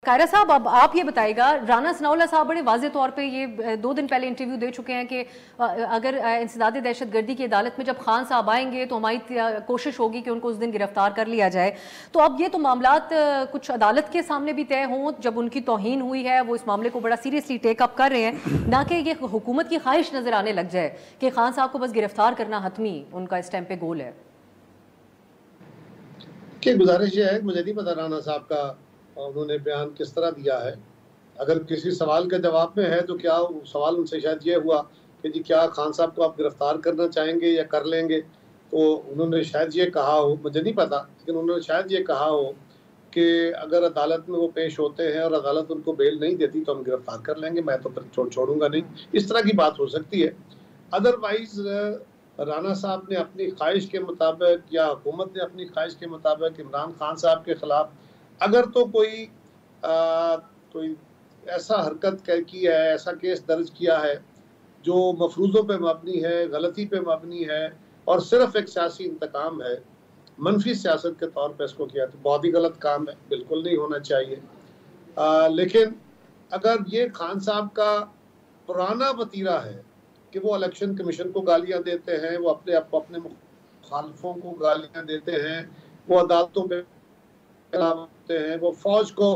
कायरा साहब, अब आप ये बताइएगा, राना सनाउल्लाह साहब बड़े वाज़े तौर पे ये 2 दिन पहले इंटरव्यू दे चुके हैं कि अगर इंसदाद दहशतगर्दी की अदालत में जब खान साहब आएंगे तो हमारी कोशिश होगी कि उनको उस दिन गिरफ्तार कर लिया जाए। तो अब ये तो मामलात कुछ अदालत के सामने भी तय हों, जब उनकी तौहीन हुई है वो इस मामले को बड़ा सीरियसली टेकअप कर रहे हैं, ना कि ये हुकूमत की ख्वाहिश नजर आने लग जाए कि खान साहब को बस गिरफ्तार करना हतमी उनका इस टाइम पे गोल है। कि गुजारिश ये है, मुझे नहीं पता राना साहब का उन्होंने बयान किस तरह दिया है। अगर किसी सवाल के जवाब में है तो क्या सवाल उनसे शायद ये हुआ कि जी क्या खान साहब को आप गिरफ्तार करना चाहेंगे या कर लेंगे, तो उन्होंने शायद ये कहा हो, मुझे नहीं पता, लेकिन उन्होंने शायद ये कहा हो कि अगर अदालत में वो पेश होते हैं और अदालत उनको बेल नहीं देती तो हम गिरफ्तार कर लेंगे, मैं तो फिर छोड़ूंगा नहीं, इस तरह की बात हो सकती है। अदरवाइज राना साहब ने अपनी ख्वाहिश के मुताबिक या हुकूमत ने अपनी ख्वाहिश के मुताबिक इमरान खान साहब के खिलाफ अगर तो कोई ऐसा हरकत की है, ऐसा केस दर्ज किया है जो मफरूज़ों पे मबनी है, गलती पे मबनी है और सिर्फ एक सियासी इंतकाम है, मनफी सियासत के तौर पर इसको किया, तो बहुत ही गलत काम है, बिल्कुल नहीं होना चाहिए। लेकिन अगर ये खान साहब का पुराना वतीरा है कि वो इलेक्शन कमीशन को गालियां देते हैं, वो अपने मुखालफों को गालियां देते हैं, वो अदालतों पे हैं, वो फौज को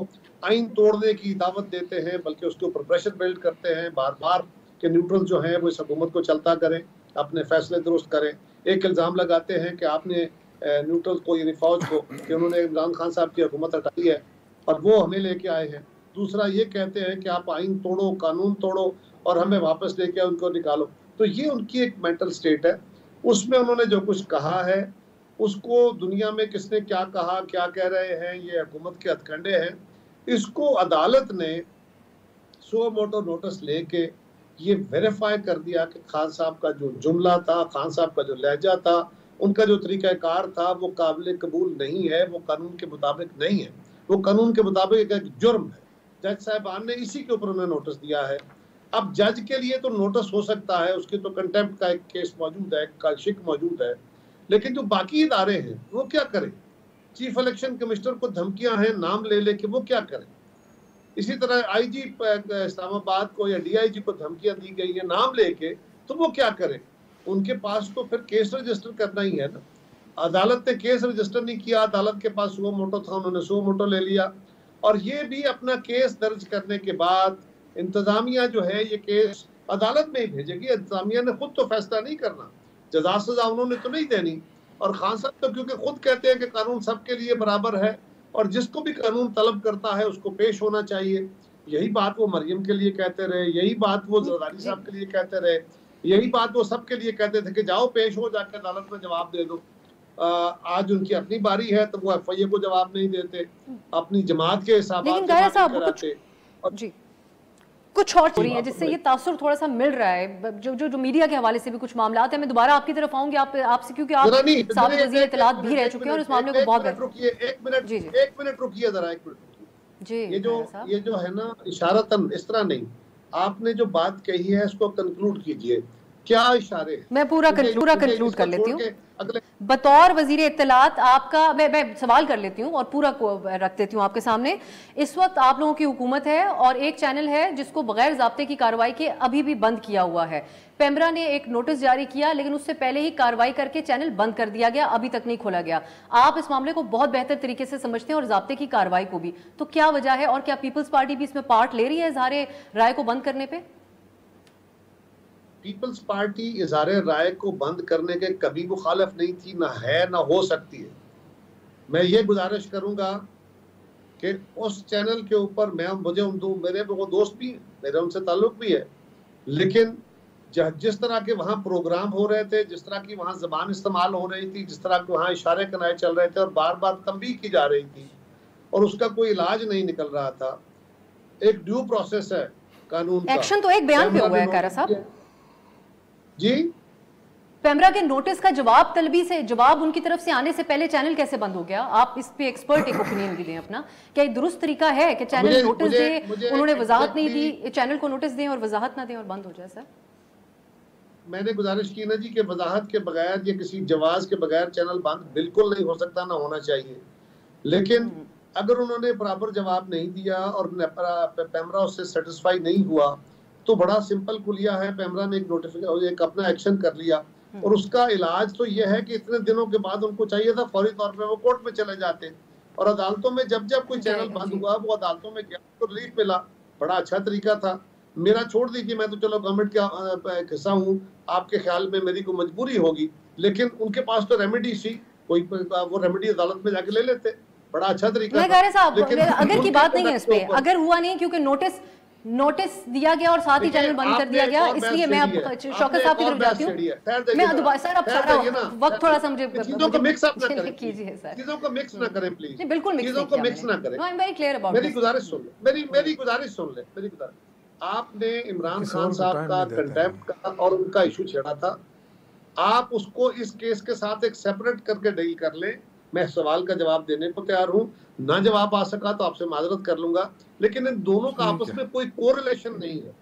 आइन तोड़ने की दावत देते हैं, बल्कि उसके ऊपर प्रेशर बिल्ड करते हैं बार बार कि न्यूट्रल जो है वो इस हुकूमत को चलता करें, अपने फैसले दुरुस्त करें। एक इल्ज़ाम लगाते हैं कि आपने न्यूट्रल को, यानी फौज को, कि उन्होंने इमरान खान साहब की हुकूमत हटाई है और वो हमें लेके आए हैं। दूसरा ये कहते हैं कि आप आइन तोड़ो, कानून तोड़ो और हमें वापस लेके उनको निकालो। तो ये उनकी एक मेंटल स्टेट है। उसमें उन्होंने जो कुछ कहा है उसको दुनिया में किसने क्या कहा, क्या कह रहे हैं, ये हुकूमत के हथकंडे हैं। इसको अदालत ने सो मोटो नोटिस लेके ये वेरीफाई कर दिया कि खान साहब का जो जुमला था, खान साहब का जो लहजा था, उनका जो तरीक़ाकार था वो काबिल कबूल नहीं है, वो कानून के मुताबिक नहीं है, वो कानून के मुताबिक एक जुर्म है। जज साहिबान ने इसी के ऊपर उन्हें नोटिस दिया है। अब जज के लिए तो नोटिस हो सकता है, उसकी तो कंटेम्प्ट का एक केस मौजूद है, का शिक मौजूद है, लेकिन जो बाकी इदारे हैं वो क्या करें? चीफ इलेक्शन कमिश्नर को धमकियां हैं नाम ले लेके, वो क्या करें? इसी तरह आईजी इस्लामाबाद को या डीआईजी को धमकियां दी गई है नाम लेके, तो वो क्या करें? उनके पास तो फिर केस रजिस्टर करना ही है ना। अदालत ने केस रजिस्टर नहीं किया, अदालत के पास सो मोटो था, उन्होंने सो मोटो ले लिया। और ये भी अपना केस दर्ज करने के बाद इंतजामिया जो है ये केस अदालत में ही भेजेगी। इंतजामिया ने खुद तो फैसला नहीं करना, जजा सजा उन्होंने तो नहीं देनी। और खान साहब तो क्योंकि खुद कहते हैं कि कानून सबके लिए बराबर है और जिसको भी कानून तलब करता है उसको पेश होना चाहिए। यही बात वो मरियम के लिए कहते रहे, यही बात वो जरदारी साहब के लिए कहते रहे, यही बात वो सबके लिए कहते थे कि जाओ पेश हो, जाके अदालत में जवाब दे दो। आज उनकी अपनी बारी है तो वो एफआईए को जवाब नहीं देते, अपनी जमात के हिसाब कराते। जी कुछ और हो रही है जिससे ये तासुर थोड़ा सा मिल रहा है, जो मीडिया के हवाले से भी कुछ मामला है। मैं दोबारा आपकी तरफ आऊंगी आपसे, क्योंकि आप साबिक वज़ीर इत्तलात भी रह चुके हैं और इस मामले को बहुत एक मिनट रुकिए जरा, एक मिनट जी। ये जो है ना इशारतन, इस तरह नहीं, आपने जो बात कही है इसको कंक्लूड कीजिए, क्या इशारे हैं? मैं पूरा कंक्लूड कर लेती हूँ। बतौर वजीर इत्तलात आपका मैं सवाल कर लेती हूँ और पूरा को रख देती हूँ आपके सामने। इस वक्त आप लोगों की हुकूमत है और एक चैनल है जिसको बगैर ज़ाब्ते की कार्रवाई के अभी भी बंद किया हुआ है। पेमरा ने एक नोटिस जारी किया लेकिन उससे पहले ही कार्रवाई करके चैनल बंद कर दिया गया, अभी तक नहीं खोला गया। आप इस मामले को बहुत बेहतर तरीके से समझते हैं और ज़ाब्ते की कार्रवाई को भी, तो क्या वजह है और क्या पीपल्स पार्टी भी इसमें पार्ट ले रही है इज़हार राय को बंद करने पर? पीपल्स पार्टी इज़हार राय को बंद करने के कभी मुखालिफ नहीं थी, ना है, ना हो सकती है। मैं ये गुजारिश करूंगा कि उस चैनल के ऊपर मेरे वो दोस्त भी हैं, मेरे उनसे ताल्लुक भी है, लेकिन जिस तरह के वहाँ प्रोग्राम हो रहे थे, जिस तरह की वहाँ ज़बान इस्तेमाल हो रही थी, जिस तरह के वहाँ इशारे कनाए चल रहे थे और बार बार तंबीह की जा रही थी और उसका कोई इलाज नहीं निकल रहा था। एक ड्यू प्रोसेस है कानून का। एक्शन तो एक बयान पे हुआ है कायरा साहब जी। पेमरा के नोटिस का जवाब उनकी तरफ से आने से पहले चैनल कैसे बंद हो गया? आप इस पे एक्सपर्ट एक ओपिनियन भी दें अपना। क्या एक दुरुस्त तरीका है कि चैनल नोटिस दे, उन्होंने वजाहत नहीं दी, चैनल को नोटिस दें और वजाहत ना दें और बंद हो जाए? सर मैंने गुजारिश की ना जी कि वजाहत के बगैर या किसी जवाज के बगैर चैनल बंद बिल्कुल नहीं हो सकता, ना होना चाहिए। लेकिन अगर उन्होंने बराबर जवाब नहीं दिया और पैमरा उससे सेटिस्फाई नहीं हुआ तो बड़ा सिंपल कुलिया है, पैमरा ने एक अपना एक्शन कर लिया और उसका इलाज तो यह है कि इतने दिनों के बाद उनको चाहिए था फौरी तौर पे वो कोर्ट में चले जाते और अदालतों में जब जब कोई चैनल बंद हुआ वो अदालतों में गया तो रिलीफ मिला, बड़ा अच्छा तरीका था। मेरा छोड़ दीजिए, मैं तो चलो गवर्नमेंट का एक हिस्सा हूँ, आपके ख्याल में मेरी कोई मजबूरी होगी, लेकिन उनके पास तो रेमेडी थी, कोई वो रेमेडी अदालत में जाके ले लेते, बड़ा अच्छा तरीका था। साहब अगर की बात नहीं है इस पे, अगर हुआ नहीं क्योंकि नोटिस दिया गया और साथ ही चैनल बंद कर दिया गया, इसलिए मैं अब शौकत साहब की तरफ जाती हूँ। मैं दोबारा सर अब सारा वक्त थोड़ा सा मुझे चीजों को मिक्स अप ना करें, कीजिए सर, चीजों को मिक्स ना करें प्लीज, नहीं बिल्कुल चीजों को मिक्स ना करें। I am very clear about, मेरी गुजारिश सुन ले, मेरी गुजारिश सुन ले, मेरी गुजारिश। आपने इमरान खान साहब का कंटेम्प्ट का और उनका इशू छेड़ा था, आप उसको इस केस के साथ एक सेपरेट करके डील कर ले। मैं सवाल का जवाब देने को तैयार हूँ, ना जवाब आ सका तो आपसे माजरत कर लूंगा, लेकिन इन दोनों का आपस में कोई कोरिलेशन नहीं है।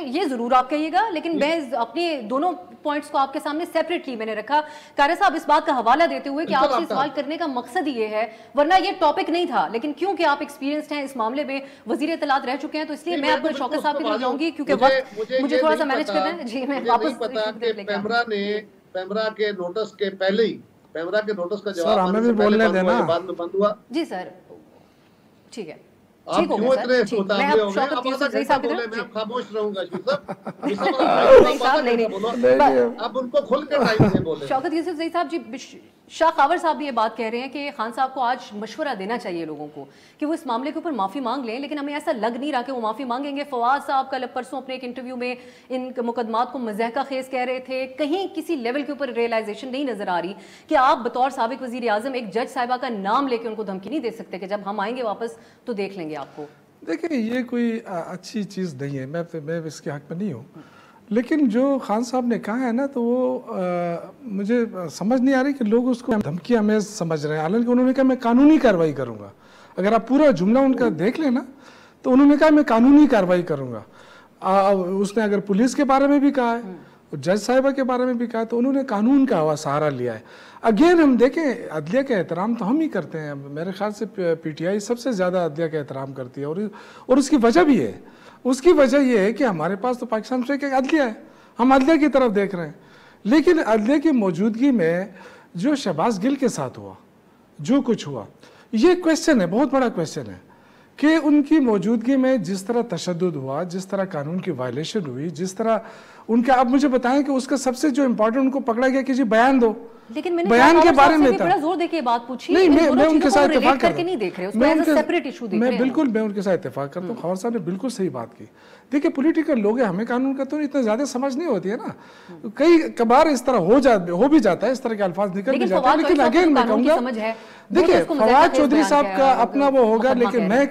ये जरूर आप कहिएगा, लेकिन मैं अपने दोनों पॉइंट्स को आपके सामने सेपरेटली मैंने रखा। कारे साहब इस बात का हवाला देते हुए कि आपसे सवाल करने का मकसद ये है, वरना ये टॉपिक नहीं था, लेकिन क्योंकि आप एक्सपीरियंस्ड हैं इस मामले में, वजीर इत्तलात रह चुके हैं, तो इसलिए मैं आपको शौकत साहब की तरफ जाऊंगी क्योंकि वक्त मुझे थोड़ा सा मैनेज करना है। जी मैं वापस पैमरा के नोटिस के पहले ही पैमरा के नोटिस का जवाब हमें भी बोलने देना, बाद में बंद हुआ। जी सर ठीक है, आप क्यों इतने उतावले हो गए? मैं खामोश रहूंगा। अब उनको खुल के टाइम से बोले। शौकत यूसुफ ज़ई साहब जी, शाह कावर साहब भी ये बात कह रहे हैं कि खान साहब को आज मशवरा देना चाहिए लोगों को कि वो इस मामले के ऊपर माफ़ी मांग लें, लेकिन हमें ऐसा लग नहीं रहा कि वो माफ़ी मांगेंगे। फवाद साहब कल परसों अपने एक इंटरव्यू में इन मुकदमात को मज़ाक का खेज कह रहे थे, कहीं किसी लेवल के ऊपर रियलाइजेशन नहीं नजर आ रही कि आप बतौर साबिक वज़ीर आज़म एक जज साहिबा का नाम लेके उनको धमकी नहीं दे सकते कि जब हम आएंगे वापस तो देख लेंगे आपको। देखिए ये कोई अच्छी चीज़ नहीं है, मैं इसके हक में नहीं हूँ, लेकिन जो खान साहब ने कहा है ना, तो वो मुझे समझ नहीं आ रही कि लोग उसको धमकी हमें समझ रहे हैं। हालांकि उन्होंने कहा मैं कानूनी कार्रवाई करूंगा। अगर आप पूरा जुमला उनका देख लेना तो उन्होंने कहा मैं कानूनी कार्रवाई करूंगा। उसने अगर पुलिस के बारे में भी कहा है, जज साहिबा के बारे में भी कहा, तो उन्होंने कानून का सहारा लिया है। अगेन हम देखें, अदलिया का एहतराम तो हम ही करते हैं, मेरे ख्याल से पीटीआई सबसे ज़्यादा अदलिया का एहतराम करती है, और उसकी वजह भी है। उसकी वजह यह है कि हमारे पास तो पाकिस्तान से एक अदलिया है, हम अदलिया की तरफ देख रहे हैं, लेकिन अदलिया की मौजूदगी में जो शहबाज गिल के साथ हुआ, जो कुछ हुआ, ये क्वेश्चन है, बहुत बड़ा क्वेश्चन है कि उनकी मौजूदगी में जिस तरह तशद्दुद हुआ, जिस तरह कानून की वायलेशन हुई, जिस तरह उनका, आप मुझे बताएं कि उसका सबसे जो इम्पोर्टेंट उनको पकड़ा गया कि जी बयान दो, लेकिन मैंने बयान के बारे में बड़ा जोर देके बात पूछी। नहीं, मैं उनके साथ इत्तेफाक करता हूं, नहीं देख रहे, उसको एज अ सेपरेट इशू देख रहे हैं। बिल्कुल मैं उनके साथ इत्तेफाक करता हूं। खौर साहब ने बिल्कुल सही बात की। देखिए पॉलिटिकल लोग हैं, हमें कानून का तो इतना ज्यादा समझ नहीं होती है ना, कई कबार इस तरह हो भी जाता है, इस तरह के अल्फाज निकल भी जाते हैं, लेकिन अगेन मैं कहूँगा, देखिए फवाद चौधरी साहब का अपना वो होगा, लेकिन मैं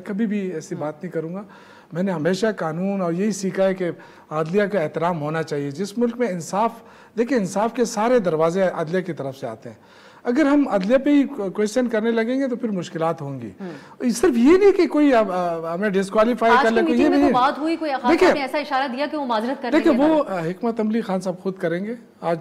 कभी भी ऐसी बात नहीं करूँगा। मैंने हमेशा कानून और यही सीखा है कि अदलिया का एहतराम होना चाहिए। जिस मुल्क में इंसाफ, देखिए इंसाफ के सारे दरवाजे अदलिया की तरफ से आते हैं। अगर हम अदलिया पे ही क्वेश्चन करने लगेंगे तो फिर मुश्किलात होंगी। सिर्फ ये नहीं कि कोई हमें डिस्क्वालीफाई कर ले, ये नहीं। बात हुई, कोई देखिए ऐसा इशारा दिया कि वो माजरत करेंगे। देखिए वो हिकमत अमली खान साहब खुद करेंगे, आज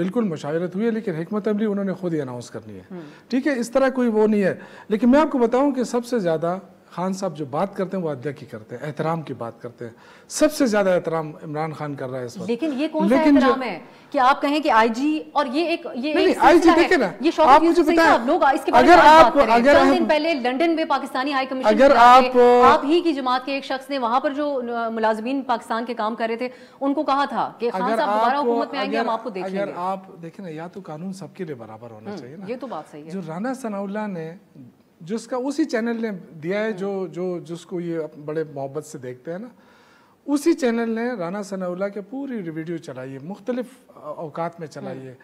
बिल्कुल मुशावरत हुई है, लेकिन हिकमत अमली उन्होंने खुद ही अनाउंस करनी है, ठीक है, इस तरह कोई वो नहीं है। लेकिन मैं आपको बताऊं कि सबसे ज्यादा खान साहब जो बात करते हैं वो अदलिया की करते हैं, एहतराम की बात करते हैं। सबसे ज्यादा एहतराम इमरान खान कर रहा है इस वक्त। लेकिन ये कौन सा एहतराम है कि आप कहें कि आईजी, और ये एक आईजी देखे ना, आप मुझे बताएं, लोग इसके बारे में बात कर रहे हैं। 2 दिन पहले लंदन में पाकिस्तानी हाई कमीशन, अगर आप ही की जमात के एक शख्स ने वहां पर जो मुलाजिमीन पाकिस्तान के काम कर रहे थे उनको कहा था कि खान साहब दोबारा हुकूमत में आएंगे, हम आपको देखेंगे। अगर आप देखें ना, या तो कानून सबके लिए बराबर होना चाहिए ना, ये तो बात सही है। जो राना सनाउल्लाह ने, जिसका उसी चैनल ने दिया है, जिसको ये बड़े मोहब्बत से देखते हैं ना, उसी चैनल ने राना सनाउल्लाह के पूरी वीडियो चलाई है, मुख्तलिफ औकात में चलाई है।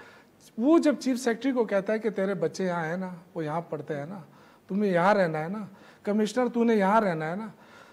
वो जब चीफ सेक्रेटरी को कहता है कि तेरे बच्चे यहाँ हैं ना, वो यहाँ पढ़ते हैं ना, तुम्हें यहाँ रहना है ना, कमिश्नर तूने यहाँ रहना है ना,